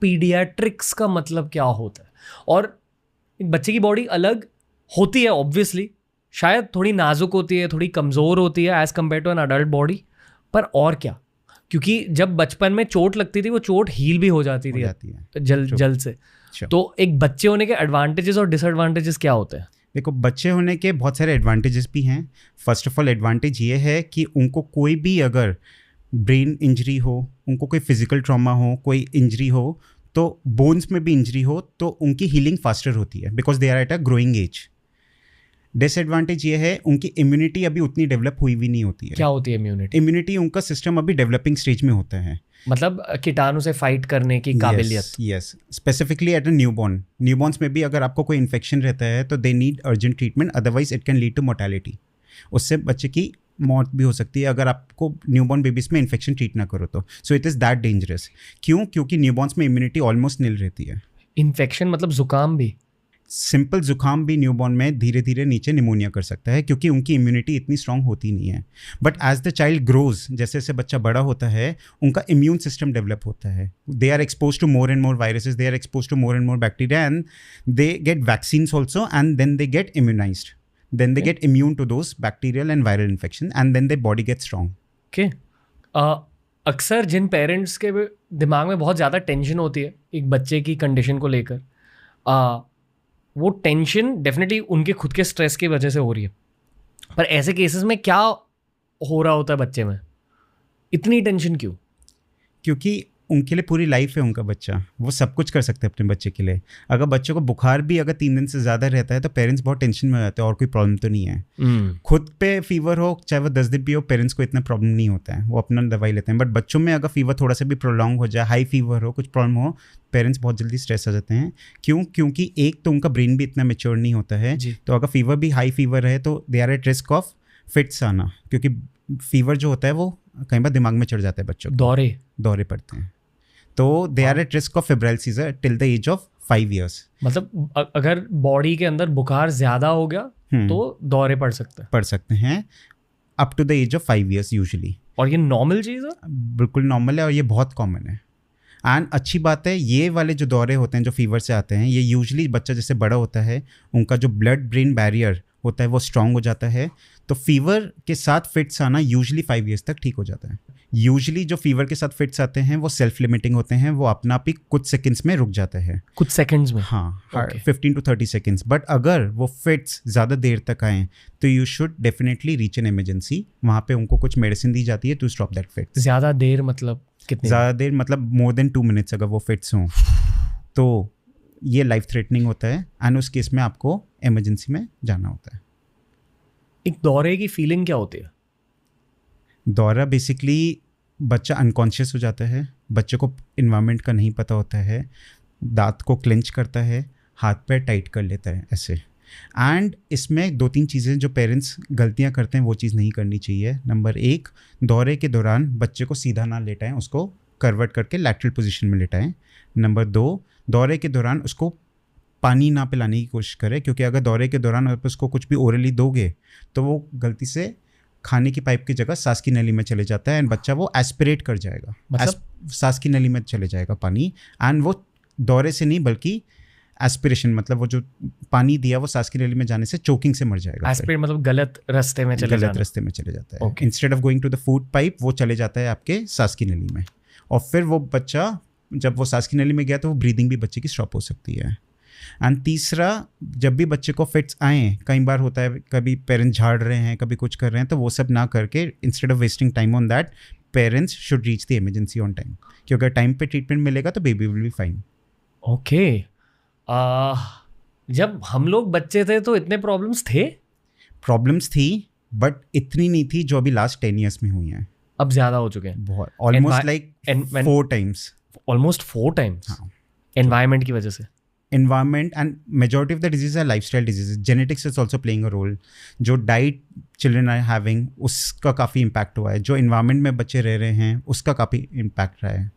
Paediatrics का मतलब क्या होता है? और एक बच्चे की बॉडी अलग होती है ऑब्वियसली, शायद थोड़ी नाजुक होती है, थोड़ी कमज़ोर होती है as compare to an adult body, पर और क्या? क्योंकि जब बचपन में चोट लगती थी वो चोट हील भी हो जाती थी जल्द से। तो एक बच्चे होने के एडवांटेजेस और डिसएडवांटेजेस क्या होते हैं? देखो, बच्चे होने के बहुत सारे एडवांटेजेस भी हैं। फर्स्ट ऑफ ऑल एडवांटेज ये है कि उनको कोई भी अगर ब्रेन इंजरी हो, उनको कोई फिजिकल ट्रॉमा हो, कोई इंजरी हो, तो बोन्स में भी इंजरी हो तो उनकी हीलिंग फास्टर होती है because they are at a growing age. Disadvantage ये है उनकी इम्यूनिटी अभी उतनी डेवलप हुई भी नहीं होती है। क्या होती है इम्यूनिटी? इम्यूनिटी उनका सिस्टम अभी डेवलपिंग स्टेज में होता है, मतलब कीटाणु से फाइट करने की काबिलियत। Yes, specifically at a newborns में भी अगर आपको कोई इन्फेक्शन रहता है तो they need urgent treatment, otherwise it can lead to mortality. उससे बच्चे की मौत भी हो सकती है अगर आपको न्यूबॉर्न बेबीज में इन्फेक्शन ट्रीट ना करो तो। So it is that dangerous. क्यों? क्योंकि न्यूबॉर्न्स में इम्यूनिटी ऑलमोस्ट नील रहती है। इन्फेक्शन मतलब जुकाम भी? सिंपल जुकाम भी न्यूबॉर्न में धीरे धीरे नीचे निमोनिया कर सकता है क्योंकि उनकी इम्यूनिटी इतनी स्ट्रांग होती नहीं है। But as the child grows, जैसे जैसे बच्चा बड़ा होता है उनका इम्यून सिस्टम डेवलप होता है। They are expose to more and more viruses, they are expose to more and more bacteria and they get vaccines also and then they get immunized, then they get immune to those bacterial and viral infection and then their body gets strong. Okay. अक्सर जिन parents के दिमाग में बहुत ज़्यादा tension होती है एक बच्चे की कंडीशन को लेकर, वो टेंशन डेफिनेटली उनके खुद के स्ट्रेस की वजह से हो रही है, पर ऐसे केसेस में क्या हो रहा होता है बच्चे में? इतनी टेंशन क्यों? क्योंकि उनके लिए पूरी लाइफ है उनका बच्चा, वो सब कुछ कर सकते हैं अपने बच्चे के लिए। अगर बच्चों को बुखार भी अगर 3 दिन से ज़्यादा रहता है तो पेरेंट्स बहुत टेंशन में हो जाते हैं और कोई प्रॉब्लम तो नहीं है। खुद पे फीवर हो चाहे वो 10 दिन भी हो, पेरेंट्स को इतना प्रॉब्लम नहीं होता है, वो अपना दवाई लेते हैं। बट बच्चों में अगर फीवर थोड़ा सा भी प्रोलॉन्ग हो जाए, हाई फीवर हो, कुछ प्रॉब्लम हो, पेरेंट्स बहुत जल्दी स्ट्रेस आ जाते हैं। क्यों? क्योंकि एक तो उनका ब्रेन भी इतना मेच्योर नहीं होता है, तो अगर फीवर भी हाई फीवर है तो they are at risk of fits आना, क्योंकि फीवर जो होता है वो कई बार दिमाग में चढ़ जाता है बच्चों को, दौरे पड़ते हैं, तो they are at risk of febrile seizure till the age of 5 years। मतलब अगर बॉडी के अंदर बुखार ज़्यादा हो गया तो दौरे पड़ सकते हैं up to the age of 5 years usually. और ये नॉर्मल चीज़ है? बिल्कुल नॉर्मल है और ये बहुत कॉमन है। एंड अच्छी बात है, ये वाले जो दौरे होते हैं जो फीवर से आते हैं, ये यूजुअली बच्चा जैसे बड़ा होता है उनका जो ब्लड ब्रेन बैरियर होता है वो स्ट्रांग हो जाता है, तो फीवर के साथ फिट्स आना यूजुअली 5 years तक ठीक हो जाता है। यूजुअली जो फीवर के साथ फिट्स आते हैं वो सेल्फ लिमिटिंग होते हैं, वो अपना आप ही कुछ सेकंड्स में रुक जाता है। कुछ सेकंड्स में? हाँ, 15 to 30 seconds। बट अगर वो फिट्स ज़्यादा देर तक आएँ तो you should definitely reach an emergency. वहाँ पे उनको कुछ मेडिसिन दी जाती है टू स्टॉप दैट फिट। ज़्यादा देर मतलब कितनी? ज़्यादा देर मतलब मोर देन 2 minutes अगर वो फिट्स हों तो ये लाइफ थ्रेटनिंग होता है एंड उस केस में आपको इमरजेंसी में जाना होता है। एक दौरे की फीलिंग क्या होती है? दौरा बेसिकली बच्चा अनकॉन्शियस हो जाता है, बच्चे को इन्वायरमेंट का नहीं पता होता है, दांत को क्लेंच करता है, हाथ पैर टाइट कर लेता है ऐसे। एंड इसमें 2-3 चीज़ें जो पेरेंट्स गलतियां करते हैं वो चीज़ नहीं करनी चाहिए। नंबर 1, दौरे के दौरान बच्चे को सीधा ना लेटाएं, उसको करवट करके लैटरल पोजीशन में लेटाएं। नंबर 2, दौरे के दौरान उसको पानी ना पिलाने की कोशिश करें, क्योंकि अगर दौरे के दौरान आप उसको कुछ भी ओरली दोगे तो वो गलती से खाने की पाइप की जगह सांस की नली में चले जाता है एंड बच्चा वो एस्पिरेट कर जाएगा, मतलब सांस की नली में चले जाएगा पानी। एंड वो दौरे से नहीं बल्कि एस्पिरेशन, मतलब वो जो पानी दिया वो सांस की नली में जाने से चोकिंग से मर जाएगा। एस्पिरेट मतलब गलत रास्ते में चले जाता है। Instead of going to the food pipe वो चले जाता है आपके सांस की नली में, और फिर वो बच्चा जब वो सांस की नली में गया तो वो ब्रीदिंग भी बच्चे की स्टॉप हो सकती है। एंड तीसरा, जब भी बच्चे को फिट्स आए, कई बार होता है कभी पेरेंट्स झाड़ रहे हैं, कभी कुछ कर रहे हैं, तो वो सब ना करके instead of wasting time on that, parents should reach the emergency on time, क्योंकि अगर टाइम पे ट्रीटमेंट मिलेगा तो baby will be fine. Okay. जब हम लोग बच्चे थे तो इतने प्रॉब्लम्स थी बट इतनी नहीं थी जो अभी लास्ट 10 years में हुई हैं। अब ज़्यादा हो चुके हैं बहुत, almost like 4 times। Almost 4 times? हाँ, एनवायरमेंट की वजह से। environment and majority of the diseases are lifestyle diseases। genetics is also playing a role। जो diet children are having उसका काफ़ी impact हुआ है, जो environment में बच्चे रह रहे हैं उसका काफ़ी impact रहा है।